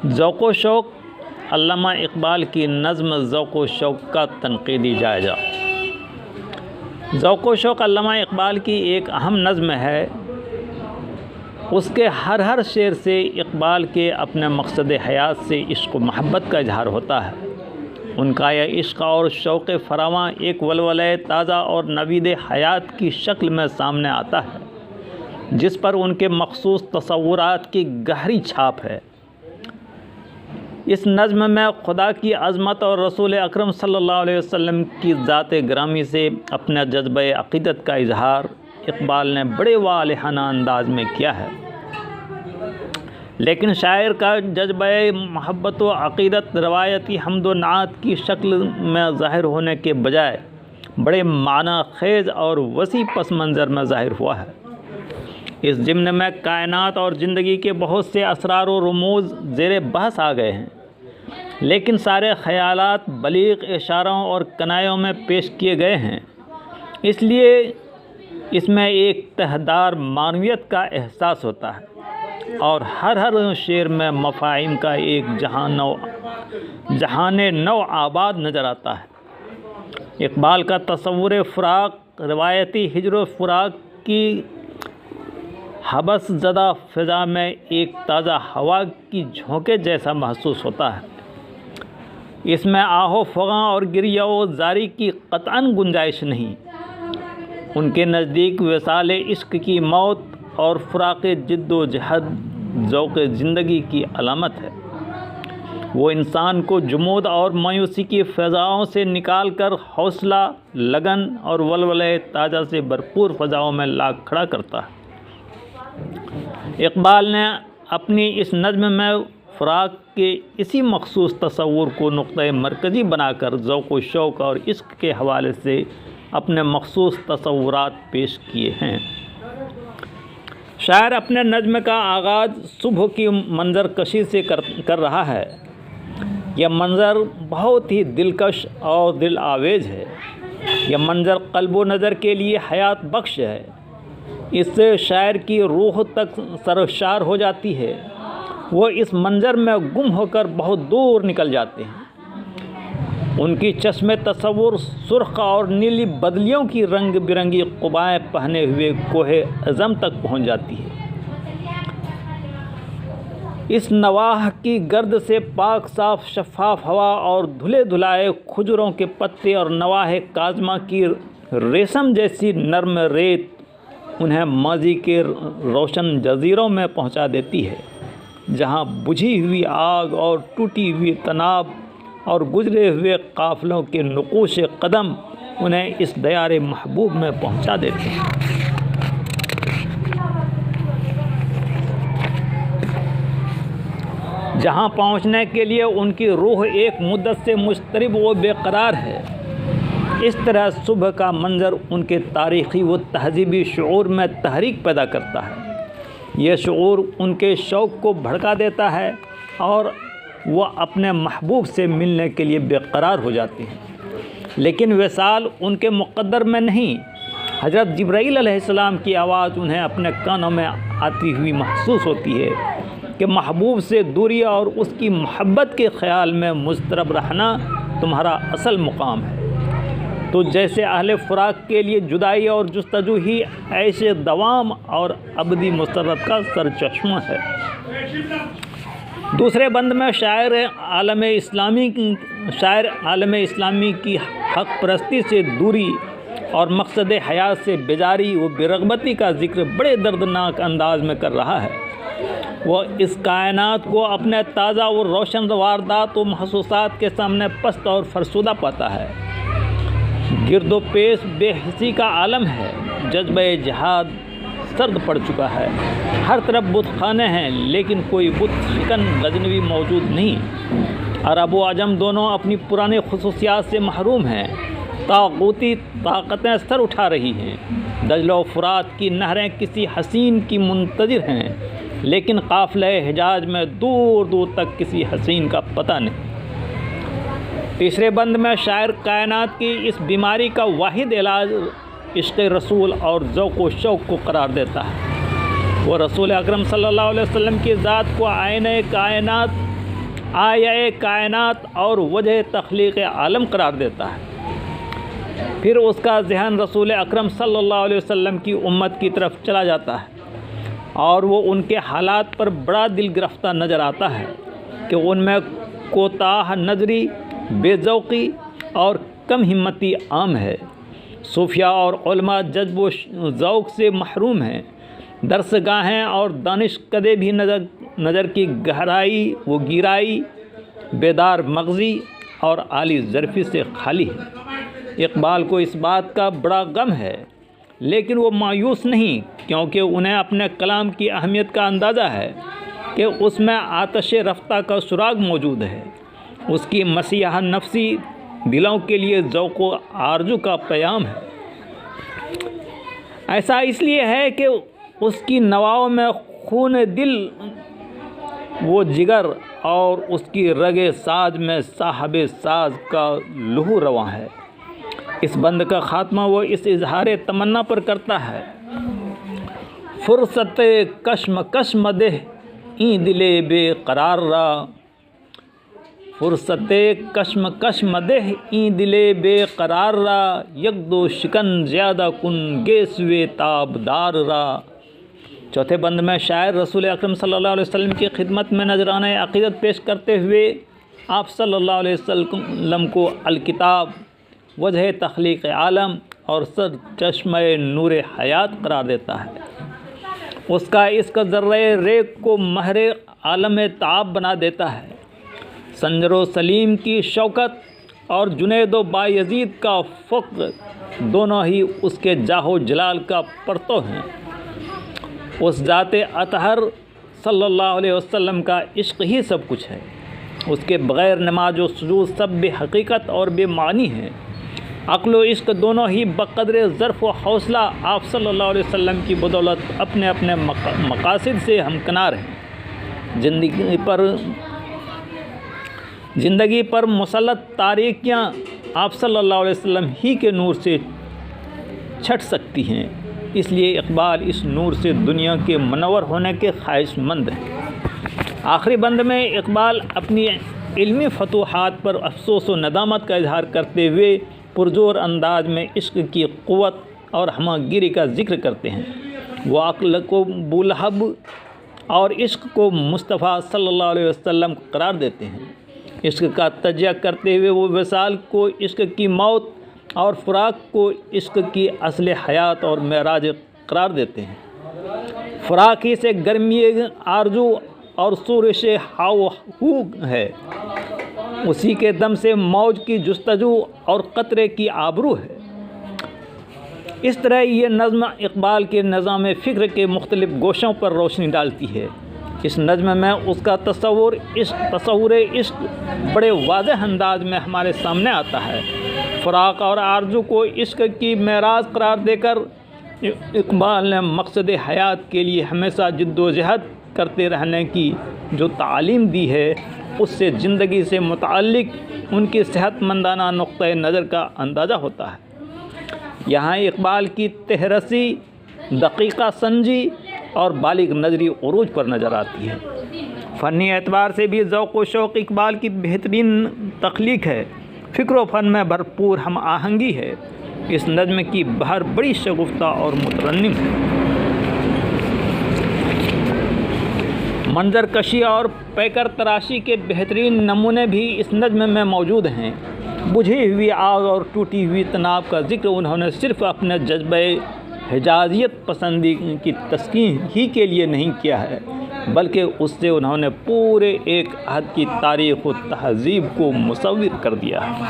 ذوق و شوق، علامہ اقبال کی نظم ذوق و شوق کا تنقیدی جائزہ۔ ذوق و شوق علامہ اقبال کی ایک اہم نظم ہے۔ اس کے ہر شعر سے اقبال کے اپنے مقصد حیات سے عشق و محبت کا اظہار ہوتا ہے۔ ان کا یہ عشق اور شوق فراواں ایک ولولۂ تازہ اور نوید حیات کی شکل میں سامنے آتا ہے، جس پر ان کے مخصوص تصورات کی گہری چھاپ ہے۔ اس نظم میں خدا کی عظمت اور رسول اکرم صلی اللہ علیہ وسلم کی ذات گرامی سے اپنے جذبہ عقیدت کا اظہار اقبال نے بڑے والہانہ انداز میں کیا ہے۔ لیکن شاعر کا جذبہ محبت و عقیدت روایتی حمد و نعت کی شکل میں ظاہر ہونے کے بجائے بڑے معنی خیز اور وسیع پس منظر میں ظاہر ہوا ہے۔ اس ضمن میں کائنات اور زندگی کے بہت سے اسرار و رموز زیر بحث آ گئے ہیں، لیکن سارے خیالات بلیغ اشاروں اور کنایوں میں پیش کیے گئے ہیں، اس لیے اس میں ایک تہدار معنویت کا احساس ہوتا ہے اور ہر شعر میں مفاہیم کا ایک جہان نو آباد نظر آتا ہے۔ اقبال کا تصور فراق روایتی ہجر و فراق کی حبس زدہ فضا میں ایک تازہ ہوا کی جھونکے جیسا محسوس ہوتا ہے۔ اس میں آہ و فغاں اور گریہ و زاری کی قطعاً گنجائش نہیں۔ ان کے نزدیک وصال عشق کی موت اور فراق جد و جہد ذوق زندگی کی علامت ہے۔ وہ انسان کو جمود اور مایوسی کی فضاؤں سے نکال کر حوصلہ، لگن اور ولولۂ تازہ سے بھرپور فضاؤں میں لا کھڑا کرتا ہے۔ اقبال نے اپنی اس نظم میں فراق کے اسی مخصوص تصور کو نقطۂ مرکزی بنا کر ذوق و شوق اور عشق کے حوالے سے اپنے مخصوص تصورات پیش کیے ہیں۔ شاعر اپنے نظم کا آغاز صبح کی منظر کشی سے کر رہا ہے۔ یہ منظر بہت ہی دلکش اور دل آویز ہے۔ یہ منظر قلب و نظر کے لیے حیات بخش ہے۔ اس سے شاعر کی روح تک سرشار ہو جاتی ہے۔ وہ اس منظر میں گم ہو کر بہت دور نکل جاتے ہیں۔ ان کی چشم تصور سرخ اور نیلی بدلیوں کی رنگ برنگی قبائیں پہنے ہوئے کوہ عظم تک پہنچ جاتی ہے۔ اس نواح کی گرد سے پاک صاف شفاف ہوا اور دھلے دھلائے کھجوروں کے پتے اور نواح کاظمہ کی ریشم جیسی نرم ریت انہیں ماضی کے روشن جزیروں میں پہنچا دیتی ہے، جہاں بجھی ہوئی آگ اور ٹوٹی ہوئی طناب اور گزرے ہوئے قافلوں کے نقوش قدم انہیں اس دیار محبوب میں پہنچا دیتے ہیں۔ جہاں پہنچنے کے لیے ان کی روح ایک مدت سے مضطرب و بے قرار ہے۔ اس طرح صبح کا منظر ان کے تاریخی و تہذیبی شعور میں تحریک پیدا کرتا ہے۔ یہ شعور ان کے شوق کو بھڑکا دیتا ہے اور وہ اپنے محبوب سے ملنے کے لیے بے قرار ہو جاتے ہیں۔ لیکن وصال ان کے مقدر میں نہیں۔ حضرت جبرائیل علیہ السلام کی آواز انہیں اپنے کانوں میں آتی ہوئی محسوس ہوتی ہے کہ محبوب سے دوری اور اس کی محبت کے خیال میں مضطرب رہنا تمہارا اصل مقام ہے۔ تو جیسے اہل فراق کے لیے جدائی اور جستجو ہی ایسے دوام اور ابدی مسرت کا سرچشمہ ہے۔ دوسرے بند میں شاعر عالم اسلامی کی حق پرستی سے دوری اور مقصد حیات سے بیزاری و بے-رغبتی کا ذکر بڑے دردناک انداز میں کر رہا ہے۔ وہ اس کائنات کو اپنے تازہ اور روشن واردات و محسوسات کے سامنے پست اور فرسودہ پاتا ہے۔ گرد و پیش بے حسی کا عالم ہے۔ جذبہ جہاد سرد پڑ چکا ہے۔ ہر طرف بت خانے ہیں، لیکن کوئی بت شکن غزنوی موجود نہیں۔ عرب و عجم دونوں اپنی پرانی خصوصیات سے محروم ہیں۔ طاغوتی طاقتیں سر اٹھا رہی ہیں۔ دجلہ و فرات کی نہریں کسی حسین کی منتظر ہیں، لیکن قافلہ حجاز میں دور دور تک کسی حسین کا پتہ نہیں۔ تیسرے بند میں شاعر کائنات کی اس بیماری کا واحد علاج عشق رسول اور ذوق و شوق کو قرار دیتا ہے۔ وہ رسول اکرم صلی اللہ علیہ وسلم کی ذات کو آئینہ کائنات آیہ کائنات اور وجہ تخلیق عالم قرار دیتا ہے۔ پھر اس کا ذہن رسول اکرم صلی اللہ علیہ وسلم کی امت کی طرف چلا جاتا ہے اور وہ ان کے حالات پر بڑا دل گرفتہ نظر آتا ہے کہ ان میں کوتاہ نظری، بے ذوقی اور کم ہمتی عام ہے۔ صوفیاء اور علماء جذب و ذوق سے محروم ہیں۔ درس گاہیں اور دانش کدے بھی نظر کی گہرائی و گیرائی، بیدار مغزی اور عالی ظرفی سے خالی ہے۔ اقبال کو اس بات کا بڑا غم ہے، لیکن وہ مایوس نہیں، کیونکہ انہیں اپنے کلام کی اہمیت کا اندازہ ہے کہ اس میں آتش رفتہ کا سراغ موجود ہے۔ اس کی مسیحا نفسی دلوں کے لیے ذوق و آرزو کا پیام ہے۔ ایسا اس لیے ہے کہ اس کی نواؤں میں خون دل وہ جگر اور اس کی رگ ساز میں صاحب ساز کا لہو رواں ہے۔ اس بند کا خاتمہ وہ اس اظہار تمنا پر کرتا ہے: فرصت کشمکش مدح این دل بے قرار را، فرصت کشمکش مدح این دل بے قرار را، یک دو شکن زیادہ کن گیسوے تابدار را۔ چوتھے بند میں شاعر رسول اکرم صلی اللہ علیہ وسلم کی خدمت میں نذرانہ عقیدت پیش کرتے ہوئے آپ صلی اللہ علیہ وسلم کو الکتاب، وجہ تخلیق عالم اور سر چشمہ نور حیات قرار دیتا ہے۔ اس کا اس کا ذرہ ریگ کو مہر عالم تعاب بنا دیتا ہے۔ سنجر و سلیم کی شوکت اور جنید و بایزید کا فقر دونوں ہی اس کے جاہ و جلال کا پرتو ہیں۔ اس ذات اطہر صلی اللہ علیہ وسلم کا عشق ہی سب کچھ ہے۔ اس کے بغیر نماز و سجود سب بے حقیقت اور بے معنی ہیں۔ عقل و عشق دونوں ہی بقدر ظرف و حوصلہ آپ صلی اللہ علیہ وسلم کی بدولت اپنے اپنے مقاصد سے ہمکنار ہیں۔ زندگی پر مسلط تاریکیاں آپ صلی اللہ علیہ وسلم ہی کے نور سے چھٹ سکتی ہیں۔ اس لیے اقبال اس نور سے دنیا کے منور ہونے کے خواہش مند ہیں۔ آخری بند میں اقبال اپنی علمی فتوحات پر افسوس و ندامت کا اظہار کرتے ہوئے پرزور انداز میں عشق کی قوت اور ہمہ گیری کا ذکر کرتے ہیں۔ وہ عقل کو بولہب اور عشق کو مصطفیٰ صلی اللہ علیہ وسلم قرار دیتے ہیں۔ عشق کا تجزیہ کرتے ہوئے وہ وصال کو عشق کی موت اور فراق کو عشق کی اصل حیات اور معراج قرار دیتے ہیں۔ فراق ہی سے گرمی آرزو اور سورش ہاؤ ہے، اسی کے دم سے موج کی جستجو اور قطرے کی آبرو ہے۔ اس طرح یہ نظم اقبال کے نظام فکر کے مختلف گوشوں پر روشنی ڈالتی ہے۔ اس نظم میں اس کا تصور عشق بڑے واضح انداز میں ہمارے سامنے آتا ہے۔ فراق اور آرزو کو عشق کی معراج قرار دے کر اقبال نے مقصد حیات کے لیے ہمیشہ جد و جہد کرتے رہنے کی جو تعلیم دی ہے، اس سے زندگی سے متعلق ان کی صحت مندانہ نقطۂ نظر کا اندازہ ہوتا ہے۔ یہاں اقبال کی تہرسی، دقیقہ سنجی اور بالغ نظری عروج پر نظر آتی ہے۔ فنی اعتبار سے بھی ذوق و شوق اقبال کی بہترین تخلیق ہے۔ فکر و فن میں بھرپور ہم آہنگی ہے۔ اس نظم کی بہر بڑی شگفتہ اور مترنم ہے۔ منظر کشی اور پیکر تراشی کے بہترین نمونے بھی اس نظم میں موجود ہیں۔ بجھی ہوئی آگ اور ٹوٹی ہوئی طناب کا ذکر انہوں نے صرف اپنے جذبہ حجازیت پسندی کی تسکین ہی کے لیے نہیں کیا ہے، بلکہ اس سے انہوں نے پورے ایک عہد کی تاریخ و تہذیب کو مصور کر دیا ہے۔